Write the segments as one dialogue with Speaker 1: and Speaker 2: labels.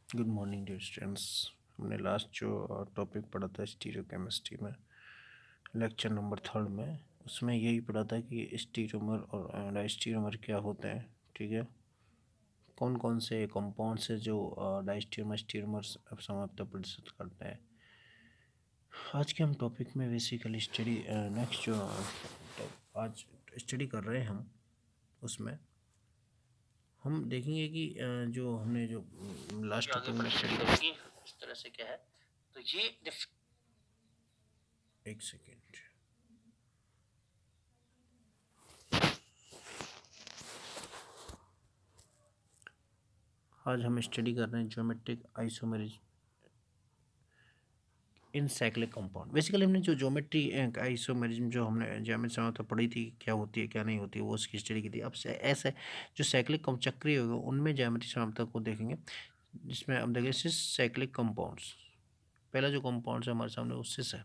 Speaker 1: Good morning dear students. हमने last जो topic पढ़ा था स्टीरियोकेमिस्ट्री में, लेक्चर नंबर 3 में, उसमें यही पढ़ा था कि स्टीरियोमर और डायस्टीरियोमर क्या होते हैं। ठीक है, कौन कौन से कंपाउंड्स है जो डायस्टीरियोमर स्टीरियोमर समाप्त प्रदर्शित करते हैं। आज के हम टॉपिक में बेसिकली स्टडी नेक्स्ट जो आज स्टडी कर रहे हैं हम, उसमें हम देखेंगे कि जो हमने जो लास्ट टॉपिक में स्टडी करेंगे इस तरह से क्या है। तो ये एक सेकेंड, आज हम स्टडी कर रहे हैं geometric isomerism in cyclic compound. Basically हमने जो ज्योमेट्री आइसोमेरिज्म जो हमने ज्योमेट्री समय तो पढ़ी थी, क्या होती है क्या नहीं होती है, वो उसकी स्टडी की थी। अब से ऐसे जो साइक्लिक चक्रीय होगा उनमें ज्योमेट्री समानता को देखेंगे, जिसमें अब देखेंगे सिस साइक्लिक कंपाउंड्स। पहला जो कंपाउंड है हमारे सामने वो सिस है।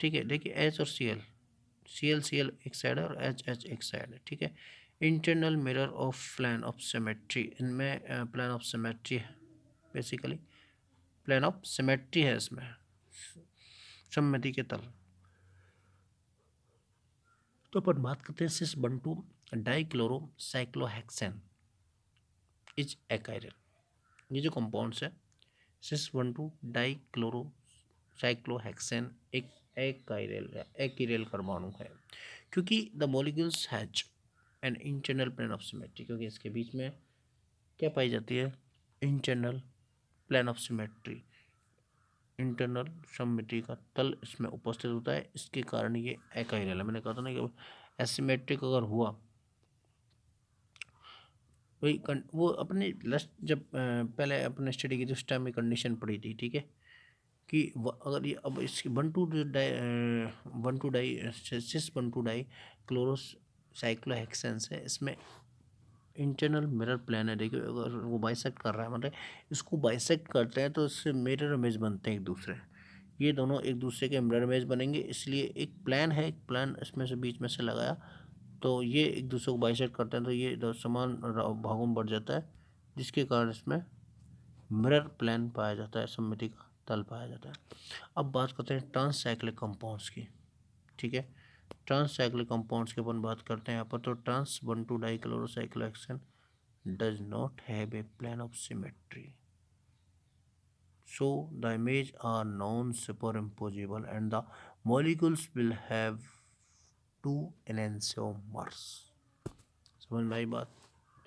Speaker 1: ठीक है, देखिए एच और सी एल एक साइड है और एच एच एक साइड है। ठीक है, internal mirror of plan of symmetry, इनमें प्लान ऑफ सिमेट्री है। बेसिकली प्लान ऑफ सिमेट्री है इसमें, सममिति के तल। तो अपन बात करते हैं सिस बंटू डाइक्लोरो साइक्लोहेक्सेन इज एकाइरल। ये जो कंपाउंड्स है सिस बंटू डाइक्लोरो साइक्लोहेक्सेन एक एकिरेल परमाणु है, क्योंकि the molecules has an internal plane of symmetry, क्योंकि इसके बीच में क्या पाई जाती है, internal plane of symmetry, internal सममिति का तल इसमें उपस्थित होता है। इसके कारण ये एकाइरल है। मैंने कहा था ना कि एसिमेट्रिक अगर हुआ, वही वो अपने लास्ट जब पहले अपने स्टडी की थी उस टाइम में कंडीशन पड़ी थी। ठीक है, कि अगर ये अब इसकी वन टू डाई क्लोरोस साइक्लोहेक्सेंस है, इसमें इंटरनल मिरर प्लान है। देखिए अगर वो बाइसेक्ट कर रहा है, मतलब इसको बाइसेक्ट करते हैं तो इससे मिरर इमेज बनते हैं एक दूसरे, ये दोनों एक दूसरे के मिरर इमेज बनेंगे। इसलिए एक प्लान है, एक प्लान इसमें से बीच में से लगाया तो ये एक दूसरे को बाइसेक्ट करते हैं, तो ये समान भागों में बढ़ जाता है, जिसके कारण इसमें मिरर प्लान पाया जाता है, सममिति का तल पाया जाता है। अब बात करते हैं ट्रांस साइक्लिक कंपाउंड्स की। ठीक है, ट्रांस साइक्लिक कंपाउंड्स की अपन बात करते हैं यहाँ पर। तो trans 1,2 डाइक्लोरोसाइक्लोहेक्सेन does not have a plane of symmetry, so the image are non-superimposable and the molecules will have two enantiomers। समझ में आई बात?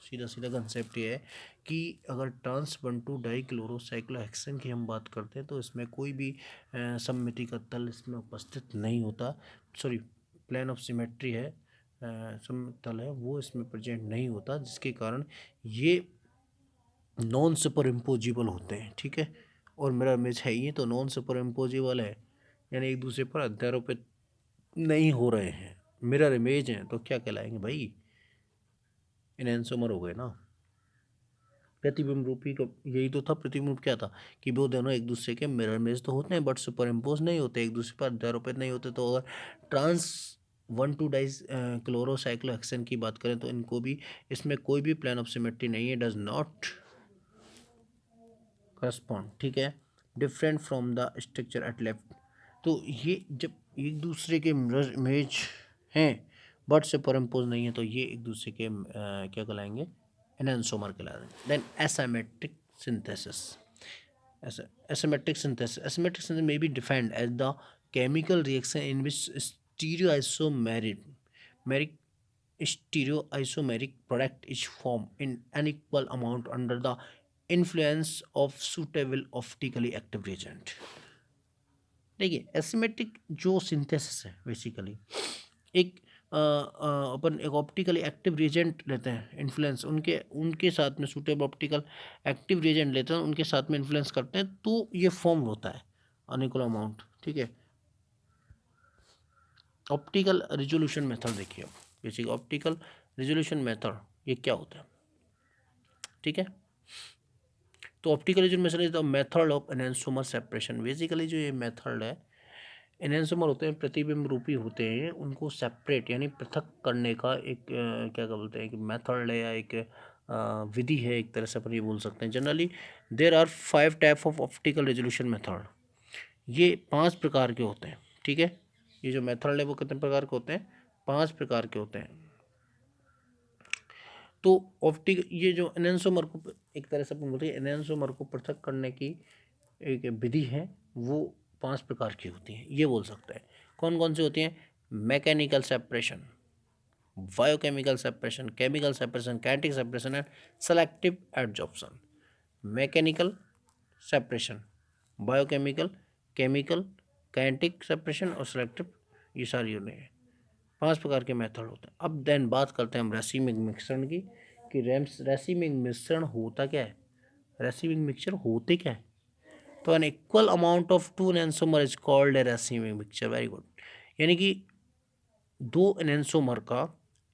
Speaker 1: सीधा सीधा कंसेप्ट ये है कि अगर ट्रांस 1,2 डाइक्लोरोसाइक्लोहेक्सेन की हम बात करते हैं तो इसमें कोई भी सममिति का तल इसमें उपस्थित नहीं होता। सॉरी, प्लेन ऑफ सिमेट्री है, समतल है, वो इसमें प्रेजेंट नहीं होता, जिसके कारण ये नॉन सुपर इम्पोजिबल होते हैं। ठीक है, और मेरा इमेज है ये तो नॉन सुपर इम्पोजिबल है, यानी एक दूसरे पर अध्यारोपित नहीं हो रहे हैं, मिरर इमेज हैं, तो क्या कहलाएंगे भाई, इनएंसोमर हो गए ना। प्रतिबिंब रूपी का यही तो था, प्रतिबिंब क्या था कि वो दोनों एक दूसरे के मिरर इमेज तो होते हैं बट सुपर इम्पोज नहीं होते, एक दूसरे पर अध्यारोपित नहीं होते। तो अगर ट्रांस 1,2 डाइस क्लोरोसाइक्लोहेक्सेन की बात करें तो इनको भी, इसमें कोई भी प्लान ऑफ सिमेट्री नहीं है, डज नॉट करस्पॉन्ड। ठीक है, different from the structure eight left. तो ये जब एक दूसरे के मिरर इमेज हैं बट सुपर इम्पोज नहीं है, तो ये एक दूसरे के क्या कहलाएंगे, एनांसोमर कहलाएंगे। Then asymmetric synthesis, asymmetric synthesis may be defined as the chemical reaction in which stereoisomeric product is formed in unequal amount under the influence of suitable optically active reagent। देखिए एसिमेट्रिक जो synthesis है basically एक अपन एक optically active reagent लेते हैं, influence उनके उनके साथ में सूटेबल ऑप्टिकल एक्टिव रिएजेंट लेते हैं, उनके साथ में इन्फ्लुएंस करते हैं, तो ये फॉर्म होता है अनइक्वल अमाउंट। ठीक है, ऑप्टिकल रिजोल्यूशन मेथड देखिए, अब बेसिक ऑप्टिकल रिजोल्यूशन मेथड ये क्या होता है। ठीक है, तो optical resolution method is the method of enantiomer separation. Basically जो ये मेथड है, एनेंसोमर होते हैं, प्रतिबिंब रूपी होते हैं, उनको सेपरेट यानी पृथक करने का एक क्या बोलते हैं कि मेथड है, या एक विधि है, एक तरह से अपन ये बोल सकते हैं। Generally there are 5 type of optical resolution method. ये 5 प्रकार के होते हैं, ठीक है। ये जो मेथड है वो कितने प्रकार के होते हैं? 5 प्रकार के होते हैं। तो ऑप्टिक ये जो एनेंसोमर को एक तरह से अपन बोलते हैं एनेंसोमर को पृथक करने की एक विधि है, वो 5 प्रकार की होती है, ये बोल सकते हैं। कौन कौन सी होती हैं? Mechanical separation, biochemical separation, chemical separation, kinetic separation and selective adsorption. Mechanical separation, biochemical, chemical, kinetic separation और सेलेक्टिव, ये सारी होने हैं। 5 प्रकार के मेथड होते हैं। अब देन बात करते हैं हम रेसिमिक मिश्रण की, कि रेसिमिक मिश्रण होता क्या है, रेसिमिक मिक्सचर होते क्या है। तो an equal amount of two enantiomer is called a racemic mixture. Very good. यानी कि 2 एनेंसोमर का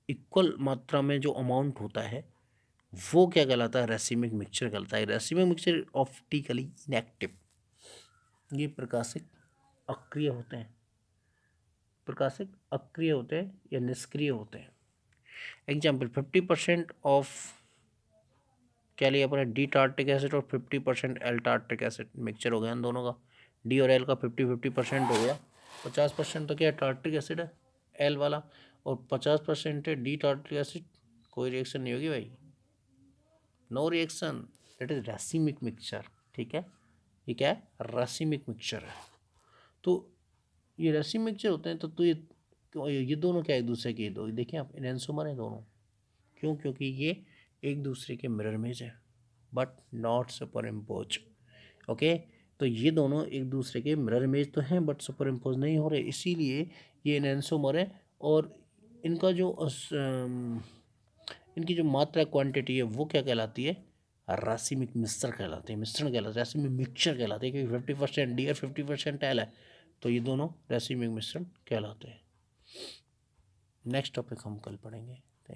Speaker 1: इक्वल मात्रा में जो अमाउंट होता है वो क्या कहलाता है? रेसिमिक मिक्सचर कहलाता है। रेसिमिक मिक्सचर ऑप्टिकली इनएक्टिव, ये प्रकाशिक अक्रिय होते हैं, प्रकाशिक अक्रिय होते हैं या निष्क्रिय होते हैं। एग्जाम्पल 50% ऑफ क्या लिया अपने डी टार्टिक एसिड और 50% एल टार्टिक एसिड, मिक्सचर हो गया इन दोनों का। डी और एल का 50-50% हो गया। 50% तो क्या है? टार्टिक एसिड है एल वाला, और 50% है डी टार्टिक एसिड। कोई रिएक्शन नहीं होगी भाई, no reaction, that is racemic mixture. ठीक है, ये क्या है? रेसिमिक मिक्सचर है। तो ये रेसिमिक मिक्सचर होते हैं। तो ये दोनों क्या एक दूसरे के, दो देखिए आप, एनेंसोमर है दोनों। क्यों? क्योंकि ये एक दूसरे के मिरर इमेज है but not super impose. Okay, तो ये दोनों एक दूसरे के मिरर इमेज तो हैं बट सुपर इम्पोज नहीं हो रहे, इसीलिए ये एनेंसोमर है। और इनका जो इनकी जो मात्रा क्वांटिटी है वो क्या कहलाती है? रासिमिक मिश्रण कहलाते हैं, मिश्रण कहलाते हैं, रासिमिक मिक्सचर कहलाते हैं, क्योंकि 50% डी और 50% एल है, तो ये दोनों रासिमिक मिश्रण कहलाते हैं। नेक्स्ट टॉपिक हम कल पढ़ेंगे।